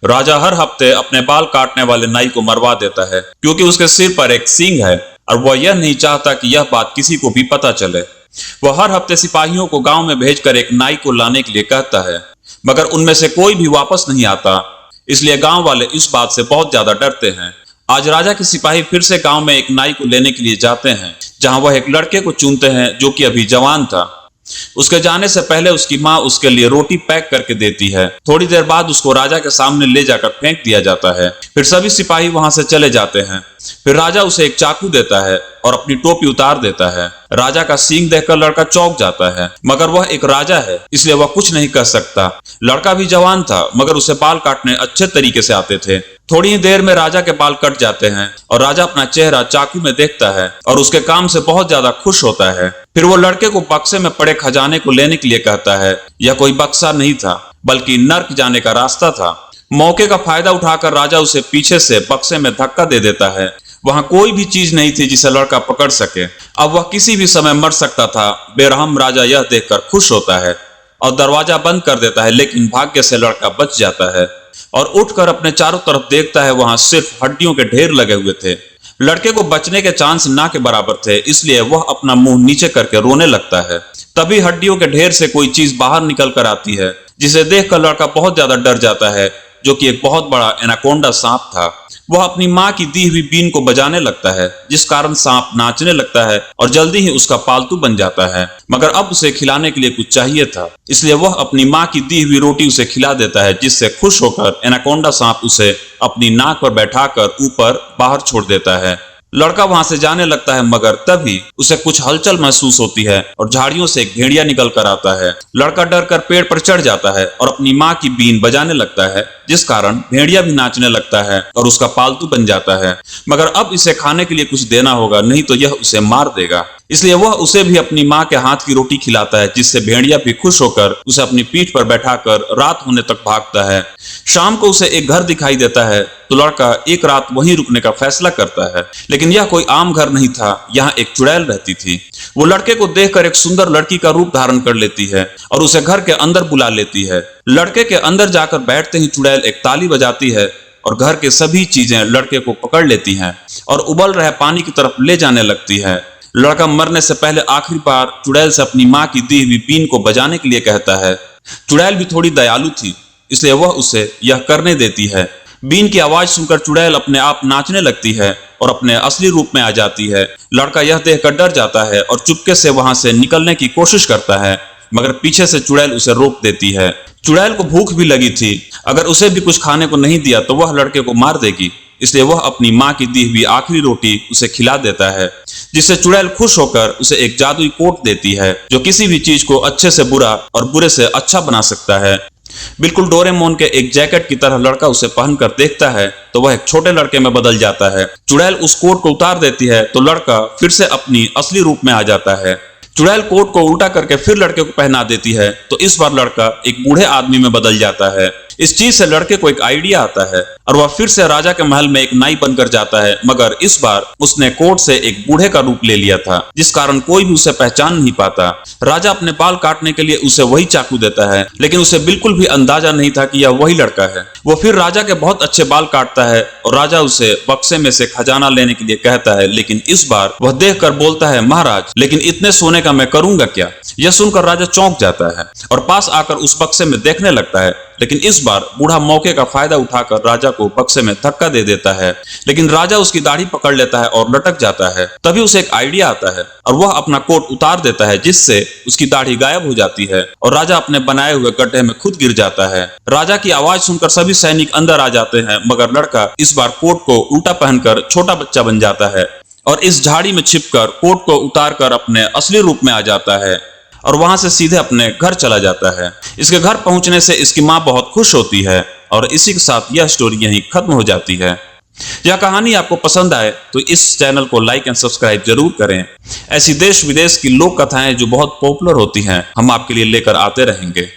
राजा हर हफ्ते अपने बाल काटने वाले नाई को मरवा देता है क्योंकि उसके सिर पर एक सींग है और वह यह नहीं चाहता कि यह बात किसी को भी पता चले। वह हर हफ्ते सिपाहियों को गांव में भेजकर एक नाई को लाने के लिए कहता है, मगर उनमें से कोई भी वापस नहीं आता। इसलिए गांव वाले इस बात से बहुत ज्यादा डरते हैं। आज राजा के सिपाही फिर से गांव में एक नाई को लेने के लिए जाते हैं, जहां वह एक लड़के को चुनते हैं जो कि अभी जवान था। उसके जाने से पहले उसकी माँ उसके लिए रोटी पैक करके देती है। थोड़ी देर बाद उसको राजा के सामने ले जाकर फेंक दिया जाता है। फिर सभी सिपाही वहां से चले जाते हैं। फिर राजा उसे एक चाकू देता है और अपनी टोपी उतार देता है। राजा का सींग देखकर लड़का चौंक जाता है, मगर वह एक राजा है इसलिए वह कुछ नहीं कर सकता। लड़का भी जवान था, मगर उसे बाल काटने अच्छे तरीके से आते थे। थोड़ी ही देर में राजा के बाल कट जाते हैं और राजा अपना चेहरा चाकू में देखता है और उसके काम से बहुत ज्यादा खुश होता है। फिर वो लड़के को बक्से में पड़े खजाने को लेने के लिए कहता है। यह कोई बक्सा नहीं था, बल्कि नर्क जाने का रास्ता था। मौके का फायदा उठाकर राजा उसे पीछे से बक्से में धक्का दे देता है। वहां कोई भी चीज नहीं थी जिसे लड़का पकड़ सके। अब वह किसी भी समय मर सकता था। बेरहम राजा यह देखकर खुश होता है और दरवाजा बंद कर देता है, लेकिन भाग्य से लड़का बच जाता है और उठकर अपने चारों तरफ देखता है। वहां सिर्फ हड्डियों के ढेर लगे हुए थे। लड़के को बचने के चांस ना के बराबर थे, इसलिए वह अपना मुंह नीचे करके रोने लगता है। तभी हड्डियों के ढेर से कोई चीज बाहर निकल कर आती है, जिसे देखकर लड़का बहुत ज्यादा डर जाता है, जो कि एक बहुत बड़ा एनाकोंडा सांप था। वह अपनी माँ की दी हुई बीन को बजाने लगता है, जिस कारण सांप नाचने लगता है और जल्दी ही उसका पालतू बन जाता है। मगर अब उसे खिलाने के लिए कुछ चाहिए था, इसलिए वह अपनी माँ की दी हुई रोटी उसे खिला देता है, जिससे खुश होकर एनाकोंडा सांप उसे अपनी नाक पर बैठाकर ऊपर बाहर छोड़ देता है। लड़का वहां से जाने लगता है, मगर तभी उसे कुछ हलचल महसूस होती है और झाड़ियों से एक भेड़िया निकल कर आता है। लड़का डर कर पेड़ पर चढ़ जाता है और अपनी माँ की बीन बजाने लगता है, जिस कारण भेड़िया भी नाचने लगता है और उसका पालतू बन जाता है। मगर अब इसे खाने के लिए कुछ देना होगा, नहीं तो यह उसे मार देगा। इसलिए वह उसे भी अपनी माँ के हाथ की रोटी खिलाता है, जिससे भेड़िया भी खुश होकर उसे अपनी पीठ पर बैठाकर रात होने तक भागता है। शाम को उसे एक घर दिखाई देता है, तो लड़का एक रात वहीं रुकने का फैसला करता है। लेकिन यह कोई आम घर नहीं था, यहाँ एक चुड़ैल रहती थी। वो लड़के को देखकर एक सुंदर लड़की का रूप धारण कर लेती है और उसे घर के अंदर बुला लेती है। लड़के के अंदर जाकर बैठते ही चुड़ैल एक ताली बजाती है और घर के सभी चीजें लड़के को पकड़ लेती हैं और उबल रहे पानी की तरफ ले जाने लगती है। लड़का मरने से पहले आखिरी बार चुड़ैल से अपनी माँ की दी हुई बीन को बजाने के लिए कहता है। चुड़ैल भी थोड़ी दयालु थी, इसलिए वह उसे यह करने देती है। बीन की आवाज सुनकर चुड़ैल अपने आप नाचने लगती है और अपने असली रूप में आ जाती है। लड़का यह देखकर डर जाता है और चुपके से वहां से निकलने की कोशिश करता है, मगर पीछे से चुड़ैल उसे रोक देती है। चुड़ैल को भूख भी लगी थी। अगर उसे भी कुछ खाने को नहीं दिया तो वह लड़के को मार देगी, इसलिए वह अपनी माँ की दी हुई आखिरी रोटी उसे खिला देता है, जिससे चुड़ैल खुश होकर उसे एक जादुई कोट देती है, जो किसी भी चीज को अच्छे से बुरा और बुरे से अच्छा बना सकता है। बिल्कुल डोरेमोन के एक जैकेट की तरह लड़का उसे पहनकर देखता है तो वह एक छोटे लड़के में बदल जाता है। चुड़ैल उस कोट को उतार देती है तो लड़का फिर से अपनी असली रूप में आ जाता है। चुड़ैल कोट को उल्टा करके फिर लड़के को पहना देती है तो इस बार लड़का एक बूढ़े आदमी में बदल जाता है। इस चीज से लड़के को एक आइडिया आता है और वह फिर से राजा के महल में एक नाई बनकर जाता है, मगर इस बार उसने कोट से एक बूढ़े का रूप ले लिया था, जिस कारण कोई भी उसे पहचान नहीं पाता। राजा अपने बाल काटने के लिए उसे वही चाकू देता है, लेकिन उसे बिल्कुल भी अंदाजा नहीं था कि यह वही लड़का है। वो फिर राजा के बहुत अच्छे बाल काटता है और राजा उसे बक्से में से खजाना लेने के लिए कहता है, लेकिन इस बार वह देखकर बोलता है, महाराज, लेकिन इतने सोने का मैं करूंगा क्या? यह सुनकर राजा चौंक जाता है और पास आकर उस बक्से में देखने लगता है, लेकिन इस बार बूढ़ा मौके का फायदा उठाकर राजा को बक्से में धक्का दे देता है। लेकिन राजा उसकी दाढ़ी पकड़ लेता है और लटक जाता है। तभी उसे एक आइडिया आता है और वह अपना कोट उतार देता है, जिससे उसकी दाढ़ी गायब हो जाती है और राजा अपने बनाए हुए गड्ढे में खुद गिर जाता है। राजा की आवाज सुनकर सभी सैनिक अंदर आ जाते हैं, मगर लड़का इस बार कोट को उल्टा पहनकर छोटा बच्चा बन जाता है और इस झाड़ी में छिपकर कोट को उतारकर अपने असली रूप में आ जाता है और वहां से सीधे अपने घर चला जाता है। इसके घर पहुंचने से इसकी माँ बहुत खुश होती है और इसी के साथ यह स्टोरी यहीं खत्म हो जाती है। यह कहानी आपको पसंद आए तो इस चैनल को लाइक एंड सब्सक्राइब जरूर करें। ऐसी देश विदेश की लोक कथाएं जो बहुत पॉपुलर होती हैं, हम आपके लिए लेकर आते रहेंगे।